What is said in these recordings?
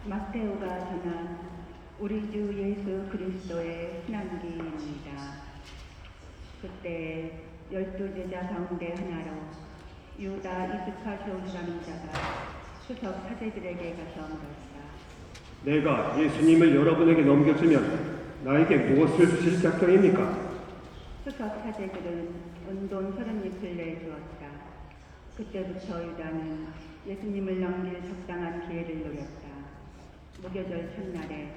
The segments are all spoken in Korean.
마테오가 전한 우리 주 예수 그리스도의 신앙기입니다. 그때 12제자 가운데 하나로 유다 이스카리오라는 자가 수석 사제들에게 가서 물었다. 내가 예수님을 여러분에게 넘겨주면 나에게 무엇을 주실 작정입니까? 수석 사제들은 은돈 30잎을 내주었다. 그때부터 유다는 예수님을 넘길 적당한 기회를 노렸다. 무교절 첫날에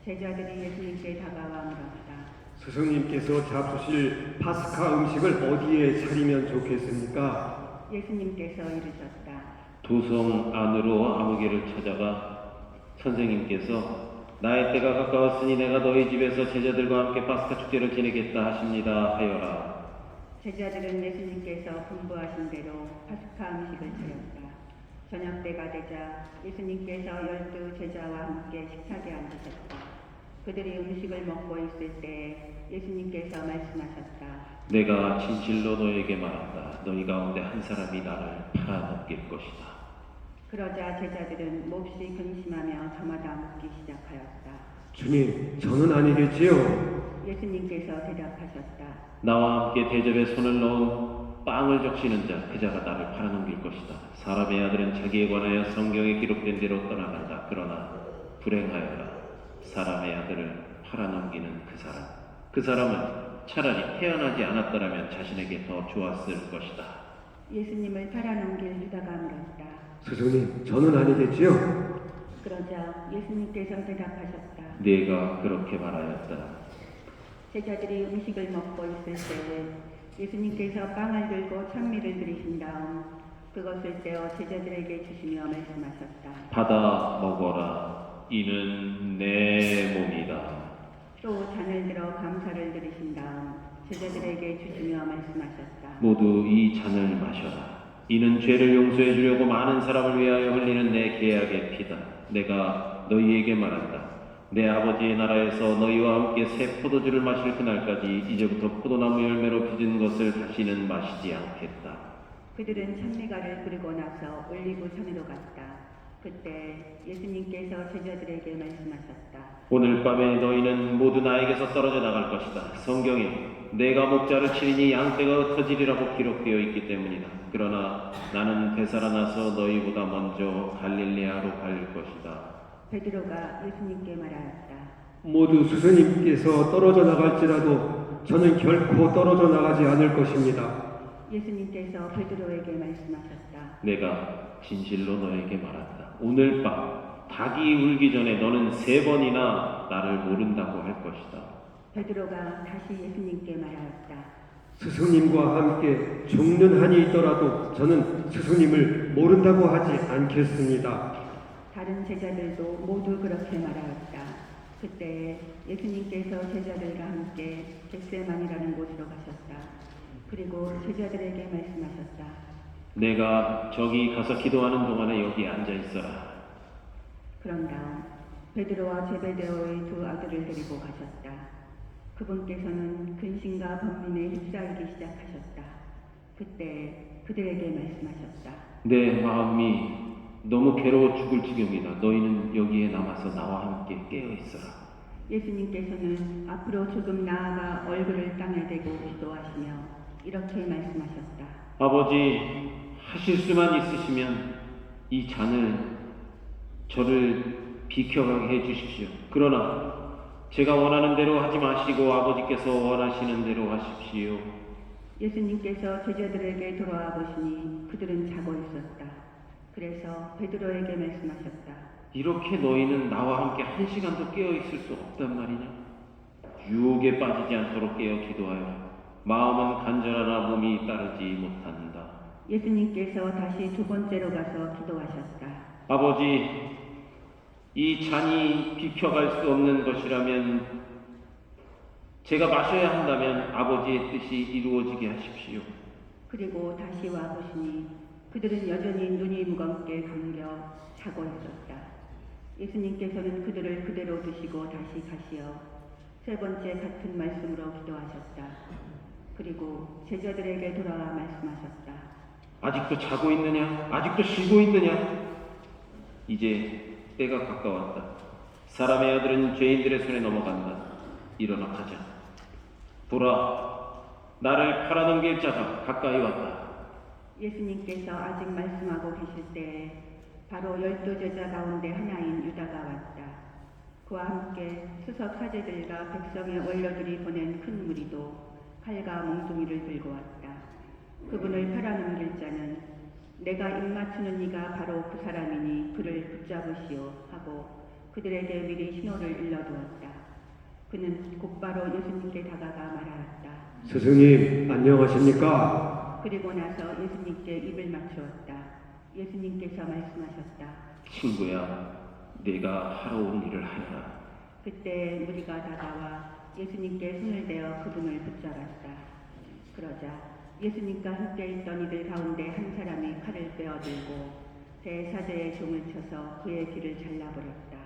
제자들이 예수님께 다가와 물었다. 스승님께서 잡수실 파스카 음식을 어디에 차리면 좋겠습니까? 예수님께서 이르셨다. 도성 안으로 아무개를 찾아가 선생님께서 나의 때가 가까웠으니 내가 너희 집에서 제자들과 함께 파스카 축제를 지내겠다 하십니다 하여라. 제자들은 예수님께서 분부하신 대로 파스카 음식을 차렸다. 저녁 때가 되자 예수님께서 12제자와 함께 식탁에 앉으셨다. 그들이 음식을 먹고 있을 때 예수님께서 말씀하셨다. 내가 진실로 너에게 말한다. 너희 가운데 한 사람이 나를 팔아넘길 것이다. 그러자 제자들은 몹시 근심하며 저마다 묻기 시작하였다. 주님, 저는 아니겠지요? 예수님께서 대답하셨다. 나와 함께 대접에 손을 넣은 빵을 적시는 자, 그 자가 나를 팔아넘길 것이다. 사람의 아들은 자기에 관하여 성경에 기록된 대로 떠나간다. 그러나 불행하여라. 사람의 아들을 팔아넘기는 그 사람은 차라리 태어나지 않았더라면 자신에게 더 좋았을 것이다. 예수님을 팔아넘길 유다가 물었다. 스승님, 저는 아니겠지요? 그러자 예수님께서 대답하셨다. 네가 그렇게 말하였다. 제자들이 음식을 먹고 있을 때에 예수님께서 빵을 들고 찬미를 드리신 다음 그것을 떼어 제자들에게 주시며 말씀하셨다. 받아 먹어라. 이는 내 몸이다. 또 잔을 들어 감사를 드리신 다음 제자들에게 주시며 말씀하셨다. 모두 이 잔을 마셔라. 이는 죄를 용서해 주려고 많은 사람을 위하여 흘리는 내 계약의 피다. 내가 너희에게 말한다. 내 아버지의 나라에서 너희와 함께 새 포도주를 마실 그날까지 이제부터 포도나무 열매로 빚은 것을 다시는 마시지 않겠다. 그들은 찬미가를 부르고 나서 올리브 산으로 갔다. 그때 예수님께서 제자들에게 말씀하셨다. 오늘 밤에 너희는 모두 나에게서 떨어져 나갈 것이다. 성경에 내가 목자를 치리니 양떼가 흩어지리라고 기록되어 있기 때문이다. 그러나 나는 되살아나서 너희보다 먼저 갈릴레아로 갈 것이다. 베드로가 예수님께 말하였다. 모두 스승님께서 떨어져 나갈지라도 저는 결코 떨어져 나가지 않을 것입니다. 예수님께서 베드로에게 말씀하셨다. 내가 진실로 너에게 말한다. 오늘 밤 닭이 울기 전에 너는 3번이나 나를 모른다고 할 것이다. 베드로가 다시 예수님께 말하였다. 스승님과 함께 죽는 한이 있더라도 저는 스승님을 모른다고 하지 않겠습니다. 다른 제자들도 모두 그렇게 말하였다. 그때 예수님께서 제자들과 함께 겟세마니라는 곳으로 가셨다. 그리고 제자들에게 말씀하셨다. 내가 저기 가서 기도하는 동안에 여기 앉아 있어라. 그런 다음 베드로와 제베데오의 2 아들을 데리고 가셨다. 그분께서는 근심과 번민에 휩싸이기 시작하셨다. 그때 그들에게 말씀하셨다. 내 마음이 너무 괴로워 죽을 지경이다. 너희는 여기에 남아서 나와 함께 깨어 있어라. 예수님께서는 앞으로 조금 나아가 얼굴을 땅에 대고 기도하시며 이렇게 말씀하셨다. 아버지, 하실 수만 있으시면 이 잔을 저를 비켜가게 해주십시오. 그러나 제가 원하는 대로 하지 마시고 아버지께서 원하시는 대로 하십시오. 예수님께서 제자들에게 돌아와 보시니 그들은 자고 있었다. 그래서 베드로에게 말씀하셨다. 이렇게 너희는 나와 함께 1시간도 깨어 있을 수 없단 말이냐? 유혹에 빠지지 않도록 깨어 기도하여라. 마음은 간절하나 몸이 따르지 못한다. 예수님께서 다시 2번째로 가서 기도하셨다. 아버지, 이 잔이 비켜갈 수 없는 것이라면 제가 마셔야 한다면 아버지의 뜻이 이루어지게 하십시오. 그리고 다시 와 보시니 그들은 여전히 눈이 무겁게 감겨 자고 있었다. 예수님께서는 그들을 그대로 두시고 다시 가시어 3번째 같은 말씀으로 기도하셨다. 그리고 제자들에게 돌아와 말씀하셨다. 아직도 자고 있느냐? 아직도 쉬고 있느냐? 이제 때가 가까웠다. 사람의 아들은 죄인들의 손에 넘어간다. 일어나 가자. 보라, 나를 팔아넘길 자가 가까이 왔다. 예수님께서 아직 말씀하고 계실 때에 바로 12제자 가운데 하나인 유다가 왔다. 그와 함께 수석 사제들과 백성의 원로들이 보낸 큰 무리도 칼과 몽둥이를 들고 왔다. 그분을 팔아넘길 자는 내가 입맞추는 이가 바로 그 사람이니 그를 붙잡으시오 하고 그들에게 미리 신호를 일러두었다. 그는 곧바로 예수님께 다가가 말하였다. 스승님, 안녕하십니까? 그리고 나서 예수님께 입을 맞추었다. 예수님께서 말씀하셨다. 친구야, 네가 하러 온 일을 하여라. 그때 무리가 다가와 예수님께 손을 대어 그분을 붙잡았다. 그러자 예수님과 함께 있던 이들 가운데 한 사람이 칼을 빼어들고 대사제의 종을 쳐서 그의 귀를 잘라버렸다.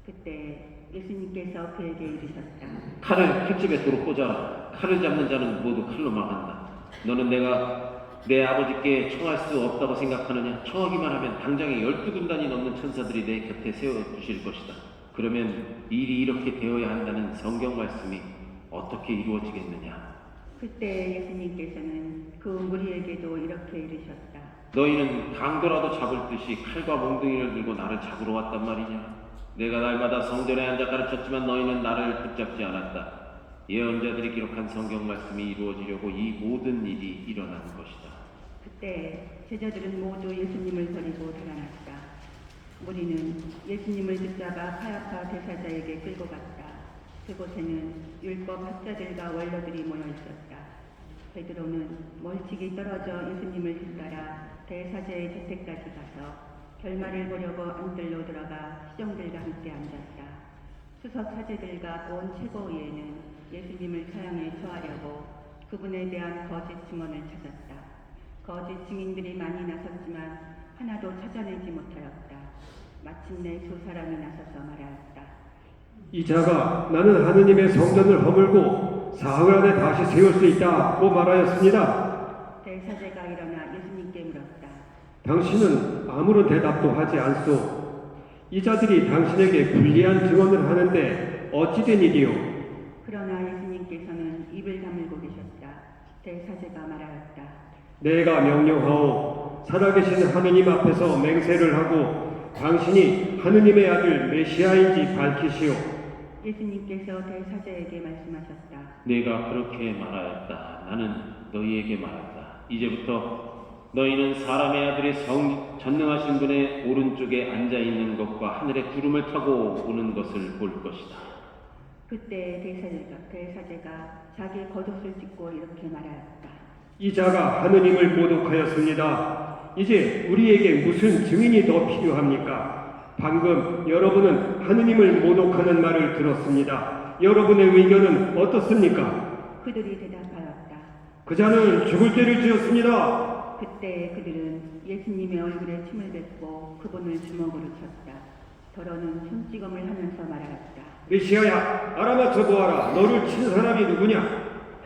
그때 예수님께서 그에게 이르셨다. 칼을 칼집에 도로 꽂아라. 칼을 잡는 자는 모두 칼로 망한다. 너는 내가 내 아버지께 청할 수 없다고 생각하느냐? 청하기만 하면 당장에 12군단이 넘는 천사들이 내 곁에 세워주실 것이다. 그러면 일이 이렇게 되어야 한다는 성경 말씀이 어떻게 이루어지겠느냐? 그때 예수님께서는 그 무리에게도 이렇게 이르셨다. 너희는 강도라도 잡을 듯이 칼과 몽둥이를 들고 나를 잡으러 왔단 말이냐? 내가 날마다 성전에 앉아 가르쳤지만 너희는 나를 붙잡지 않았다. 예언자들이 기록한 성경 말씀이 이루어지려고 이 모든 일이 일어난 것이다. 그때 제자들은 모두 예수님을 버리고 달아났다. 무리는 예수님을 붙잡아 카야파 대사자에게 끌고 갔다. 그곳에는 율법 학자들과 원로들이 모여 있었다. 베드로는 멀찍이 떨어져 예수님을 뒤따라 대사제의 주택까지 가서 결말을 보려고 안뜰로 들어가 시종들과 함께 앉았다. 수석 사제들과 온 최고위에는 예수님을 사형에 처하려고 그분에 대한 거짓 증언을 찾았다. 거짓 증인들이 많이 나섰지만 하나도 찾아내지 못하였다. 마침내 두 사람이 나서서 말하였다. 이 자가 나는 하느님의 성전을 허물고 사흘 안에 다시 세울 수 있다고 말하였습니다. 대사제가 일어나 예수님께 물었다. 당신은 아무런 대답도 하지 않소. 이 자들이 당신에게 불리한 증언을 하는데 어찌된 일이요? 그러나 예수님께서는 입을 다물고 계셨다. 대사제가 말하였다. 내가 명령하오. 살아계신 하느님 앞에서 맹세를 하고 당신이 하느님의 아들 메시아인지 밝히시오. 예수님께서 대사제에게 말씀하셨다. 내가 그렇게 말하였다. 나는 너희에게 말한다. 이제부터 너희는 사람의 아들이 전능하신 분의 오른쪽에 앉아있는 것과 하늘의 구름을 타고 오는 것을 볼 것이다. 그때 대사제가 자기 겉옷을 찢고 이렇게 말하였다. 이 자가 하느님을 모독하였습니다. 이제 우리에게 무슨 증인이 더 필요합니까? 방금 여러분은 하느님을 모독하는 말을 들었습니다. 여러분의 의견은 어떻습니까? 그들이 대답하였다. 그 자는 죽을 죄를 지었습니다. 그때 그들은 예수님의 얼굴에 침을 뱉고 그분을 주먹으로 쳤다. 더러는 손찌검을 하면서 말하였다. 메시아야, 알아맞혀 보아라. 너를 친 사람이 누구냐?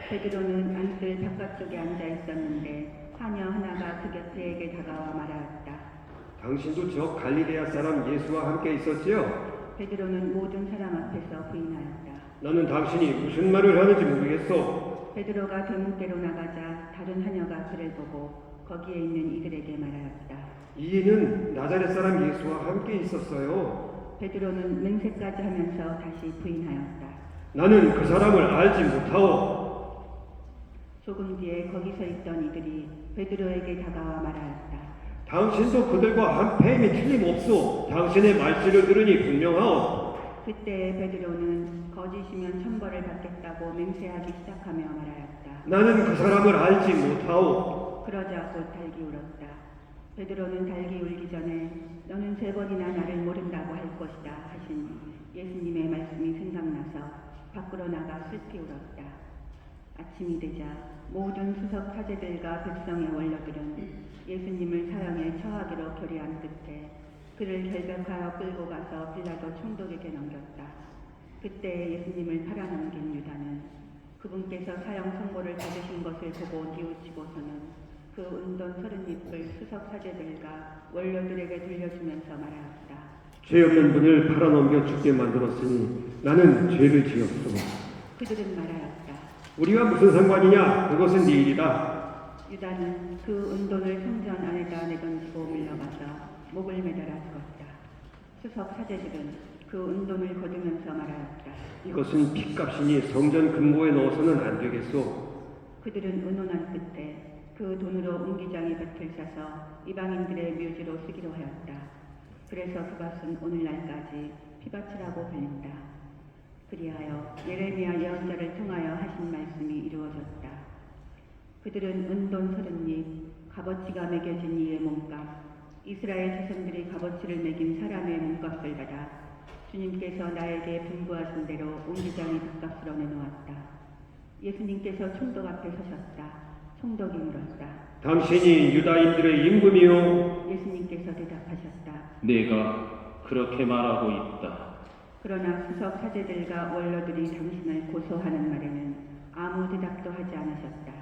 베드로는 안뜰 바깥쪽에 앉아 있었는데 하녀 하나가 그 곁에게 다가와 말하였다. 당신도 저 갈릴레아 사람 예수와 함께 있었지요? 베드로는 모든 사람 앞에서 부인하였다. 나는 당신이 무슨 말을 하는지 모르겠소. 베드로가 대문께로 나가자 다른 하녀가 그를 보고 거기에 있는 이들에게 말하였다. 이는 나자렛 사람 예수와 함께 있었어요. 베드로는 맹세까지 하면서 다시 부인하였다. 나는 그 사람을 알지 못하오. 조금 뒤에 거기서 있던 이들이 베드로에게 다가와 말하였다. 당신도 그들과 한 폐임이 틀림없소. 당신의 말씀을 들으니 분명하오. 그때 베드로는 거짓이면 천벌을 받겠다고 맹세하기 시작하며 말하였다. 나는 그 사람을 알지 못하오. 그러자 곧 달기 울었다. 베드로는 달기 울기 전에 너는 3번이나 나를 모른다고 할 것이다 하신 예수님의 말씀이 생각나서 밖으로 나가 슬피 울었다. 아침이 되자 모든 수석 사제들과 백성의 원로들은 예수님을 사형에 처하기로 결의한 끝에 그를 결박하여 끌고 가서 빌라도 총독에게 넘겼다. 그때 예수님을 팔아넘긴 유다는 그분께서 사형 선고를 받으신 것을 보고 뉘우치고서는 그 은돈 30잎을 수석 사제들과 원로들에게 돌려주면서 말하였다. 죄 없는 분을 팔아넘겨 죽게 만들었으니 나는 죄를 지었소. 그들은 말하였다. 우리와 무슨 상관이냐? 그것은 네 일이다. 유다는 그 은돈을 성전 안에다 내던지고 물러가서 목을 매달아 죽었다. 수석 사제들은 그 은돈을 거두면서 말하였다. 이것은 핏값이니 성전 금고에 넣어서는 안 되겠소. 그들은 의논한 끝에 그 돈으로 옹기장에 밭을 사서 이방인들의 묘지로 쓰기로 하였다. 그래서 그것은 오늘날까지 피밭이라고 불린다. 그리하여 예레미야 예언자를 통하여 하신 말씀이 이루어졌다. 그들은 은돈 30립, 값어치가 매겨진 이의 몸값, 이스라엘 자손들이 값어치를 매긴 사람의 몸값을 받아 주님께서 나에게 분부하신 대로 옹기장의 빚값으로 내놓았다. 예수님께서 총독 앞에 서셨다. 총독이 물었다. 당신이 유다인들의 임금이요? 예수님께서 대답하셨다. 내가 그렇게 말하고 있다. 그러나 수석 사제들과 원로들이 당신을 고소하는 말에는 아무 대답도 하지 않으셨다.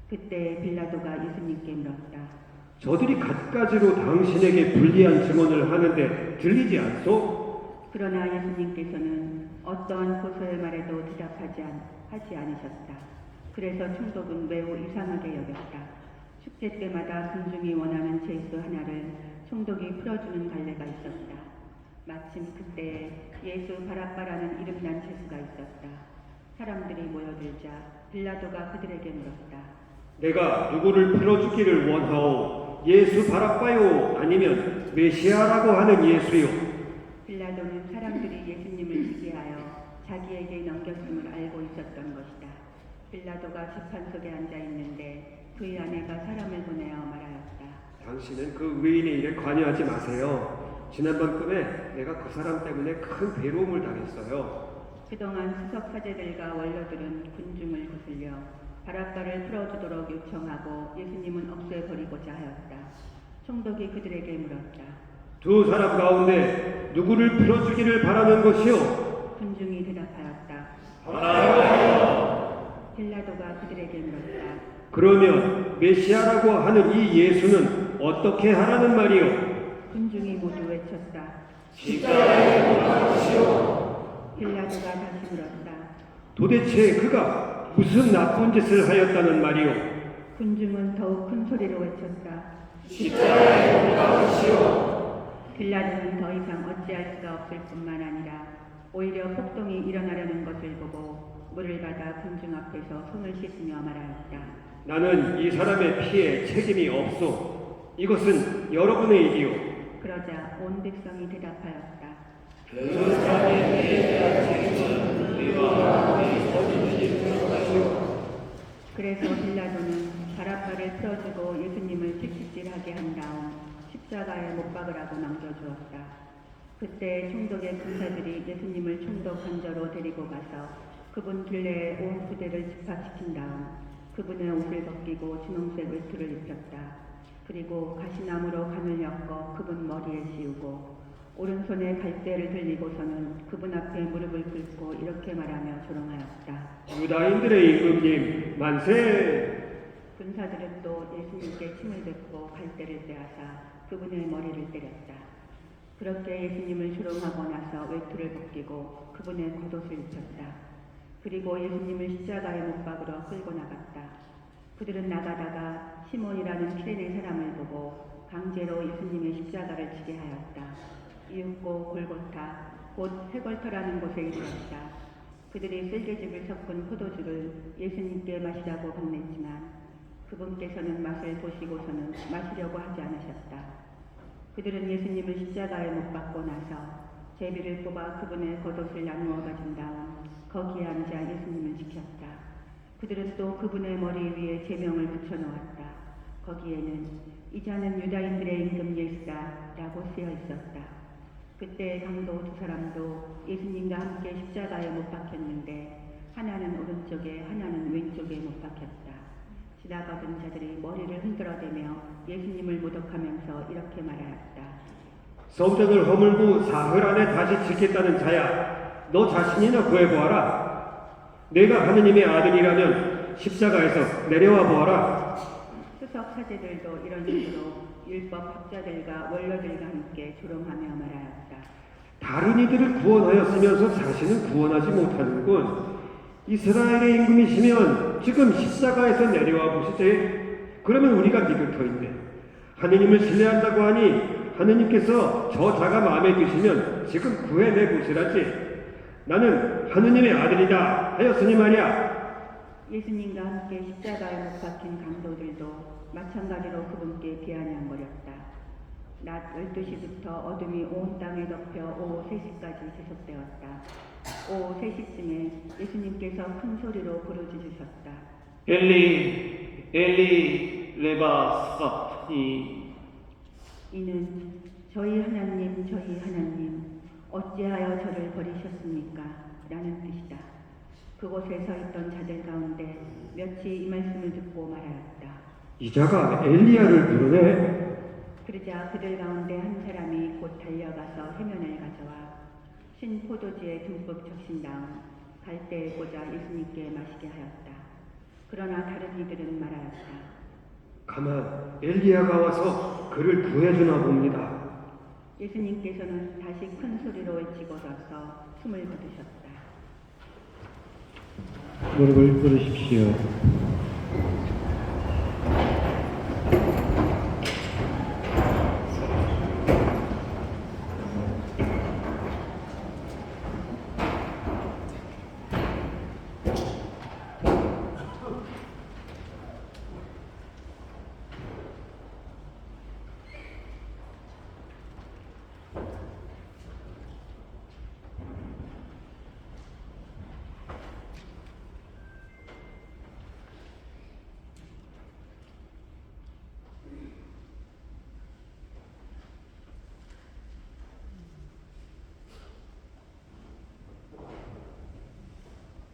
그때 빌라도가 예수님께 물었다. 저들이 갖가지로 당신에게 불리한 증언을 하는데 들리지 않소? 그러나 예수님께서는 어떠한 고소의 말에도 하지 않으셨다. 그래서 총독은 매우 이상하게 여겼다. 축제 때마다 군중이 원하는 죄수 하나를 총독이 풀어주는 관례가 있었다. 마침 그때에 예수 바라바라는 이름난 죄수가 있었다. 사람들이 모여들자 빌라도가 그들에게 물었다. 내가 누구를 풀어주기를 원하오? 예수 바라바요? 아니면 메시아라고 하는 예수요? 빌라도는 사람들이 예수님을 지게하여 자기에게 넘겼음을 알고 있었던 것이다. 빌라도가 재판석에 앉아 있는데 그의 아내가 사람을 보내어 말하였다. 당신은 그 의인의 일에 관여하지 마세요. 지난번 꿈에 내가 그 사람 때문에 큰 괴로움을 당했어요. 그동안 수석 사제들과 원로들은 군중을 거슬려 바라바를 풀어주도록 요청하고 예수님은 없애버리고자 하였다. 총독이 그들에게 물었다. 두 사람 가운데 누구를 풀어주기를 바라는 것이요? 군중이 대답하였다. 빌라도가 그들에게 물었다. 그러면 메시아라고 하는 이 예수는 어떻게 하라는 말이요? 군중이 모두 외쳤다. 십자가에 못 박으시오. 빌라도가 다시 물었다. 도대체 그가 무슨 나쁜 짓을 하였다는 말이요? 군중은 더욱 큰 소리로 외쳤다. 십자가에 못 박으시오. 빌라도는 더 이상 어찌할 수가 없을 뿐만 아니라 오히려 폭동이 일어나려는 것을 보고 물을 받아 군중 앞에서 손을 씻으며 말하였다. 나는 이 사람의 피에 책임이 없소. 이것은 여러분의 일이요. 그러자 온 백성이 대답하였다. 그 사람의 피에 대한 책임은 우리와 우리 거짓이 들어가시오. 그래서 빌라도는 바라바를 풀어주고 예수님을 채찍질하게 한 다음 십자가에 못 박으라고 넘겨주었다. 그때 총독의 군사들이 예수님을 총독 관저로 데리고 가서 그분 둘레에 온 부대를 집합시킨 다음 그분의 옷을 벗기고 분홍색 외투를 입혔다. 그리고 가시나무로 관을 엮어 그분 머리에 씌우고 오른손에 갈대를 들리고서는 그분 앞에 무릎을 꿇고 이렇게 말하며 조롱하였다. 유다인들의 임금님 만세! 군사들은 또 예수님께 침을 뱉고 갈대를 빼앗아 그분의 머리를 때렸다. 그렇게 예수님을 조롱하고 나서 외투를 벗기고 그분의 겉옷을 입혔다. 그리고 예수님을 십자가에 못 박으러 끌고 나갔다. 그들은 나가다가 시몬이라는 키레네 사람을 보고 강제로 예수님의 십자가를 지게 하였다. 이윽고 골고타 곧 해골터라는 곳에 이르렀다. 그들이 쓸개즙을 섞은 포도주를 예수님께 마시라고 건넸지만 그분께서는 맛을 보시고서는 마시려고 하지 않으셨다. 그들은 예수님을 십자가에 못 박고 나서 제비를 뽑아 그분의 겉옷을 나누어 가진 다음 거기에 앉아 예수님을 지켰다. 그들은 또 그분의 머리 위에 제명을 붙여놓았다. 거기에는 이자는 유다인들의 임금 예수다 라고 쓰여 있었다. 그때 강도 두 사람도 예수님과 함께 십자가에 못 박혔는데 하나는 오른쪽에 하나는 왼쪽에 못 박혔다. 지나가던 자들이 머리를 흔들어대며 예수님을 모독하면서 이렇게 말하였다. 성전을 허물고 사흘 안에 다시 짓겠다는 자야, 너 자신이나 구해보아라. 내가 하느님의 아들이라면 십자가에서 내려와 보아라. 수석 사제들도 이런 식으로 율법 학자들과 원로들과 함께 조롱하며 말하였다. 다른 이들을 구원하였으면서 자신은 구원하지 못하는군. 이스라엘의 임금이시면 지금 십자가에서 내려와 보시지. 그러면 우리가 믿을 터인데 하느님을 신뢰한다고 하니 하느님께서 저 자가 마음에 드시면 지금 구해내 보시라지. 나는 하느님의 아들이다 하였으니 말이야. 예수님과 함께 십자가에 못 박힌 강도들도 마찬가지로 그분께 비아냥거렸다. 낮 12시부터 어둠이 온 땅에 덮여 오후 3시까지 지속되었다. 오후 3시쯤에 예수님께서 큰 소리로 부르짖으셨다. 엘리, 엘리, 레바 사바니. 이는 저희 하나님, 어찌하여 저를 버리셨습니까? 라는 뜻이다. 그곳에 서 있던 자들 가운데 몇이 이 말씀을 듣고 말하였다. 이 자가 엘리야를 부르네. 그러자 그들 가운데 한 사람이 곧 달려가서 해면을 가져와 신 포도주에 듬뿍 적신 다음 갈대에 꽂아 예수님께 마시게 하였다. 그러나 다른 이들은 말하였다. 가만 엘리야가 와서 그를 구해주나 봅니다. 예수님께서는 다시 큰 소리로 외치고서서 숨을 거두셨다. 무릎을 꿇으십시오.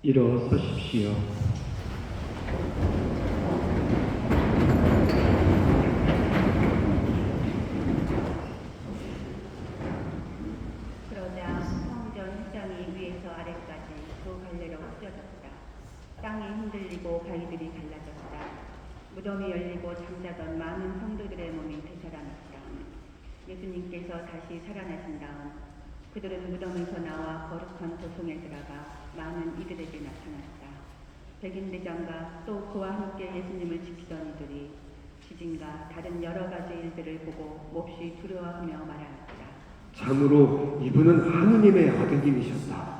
일어서십시오. 그러자 성전 휘장이 위에서 아래까지 두 갈래로 찢어졌다. 땅이 흔들리고 바위들이 갈라졌다. 무덤이 열리고 잠자던 많은 성도들의 몸이 되살아났다. 예수님께서 다시 살아나신 다음 그들은 무덤에서 나와 거룩한 도성에 들어가 많은 이들에게 나타났다. 백인대장과 또 그와 함께 예수님을 지키던 이들이 지진과 다른 여러 가지 일들을 보고 몹시 두려워하며 말하였다. 참으로 이분은 하느님의 아드님이셨다.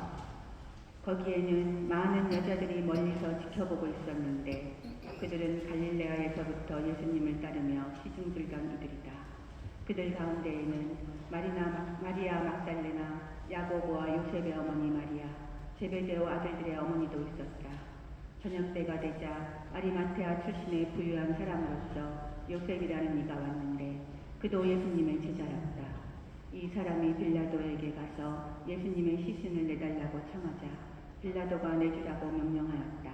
거기에는 많은 여자들이 멀리서 지켜보고 있었는데 그들은 갈릴레아에서부터 예수님을 따르며 시중 들던 이들이다. 그들 가운데에는 마리아 막달레나, 야고보와 요셉의 어머니 마리아, 제베데오 아들들의 어머니도 있었다. 저녁 때가 되자 아리마테아 출신의 부유한 사람으로서 요셉이라는 이가 왔는데 그도 예수님의 제자였다. 이 사람이 빌라도에게 가서 예수님의 시신을 내달라고 청하자 빌라도가 내주라고 명령하였다.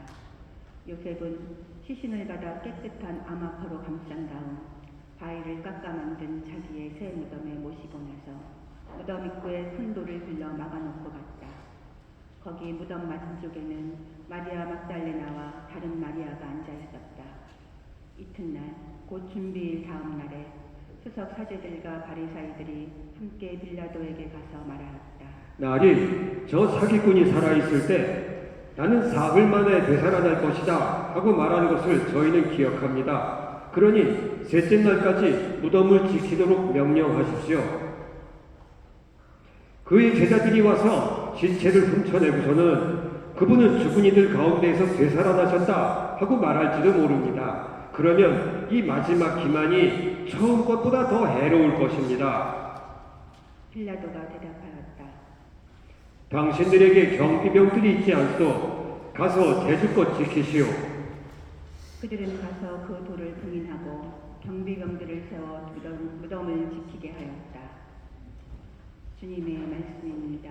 요셉은 시신을 가다 깨끗한 아마포로 감싼 다음 바위를 깎아 만든 자기의 새 무덤에 모시고 나서 무덤 입구에 큰 돌을 들러 막아놓고 갔다. 거기 무덤 맞은쪽에는 마리아 막달레나와 다른 마리아가 앉아 있었다. 이튿날 곧 준비일 다음 날에 수석 사제들과 바리사이들이 함께 빌라도에게 가서 말하였다. 날이 저 사기꾼이 살아있을 때 나는 사흘 만에 되살아날 것이다 하고 말한 것을 저희는 기억합니다. 그러니 셋째 날까지 무덤을 지키도록 명령하십시오. 그의 제자들이 와서 시체를 훔쳐내고서는 그분은 죽은 이들 가운데에서 되살아나셨다 하고 말할지도 모릅니다. 그러면 이 마지막 기만이 처음 것보다 더 해로울 것입니다. 빌라도가 대답하였다. 당신들에게 경비병들이 있지 않소. 가서 제주껏 지키시오. 그들은 가서 그 돌을 봉인하고 경비병들을 세워 무덤을 지키게 하였다. 주님의 말씀입니다.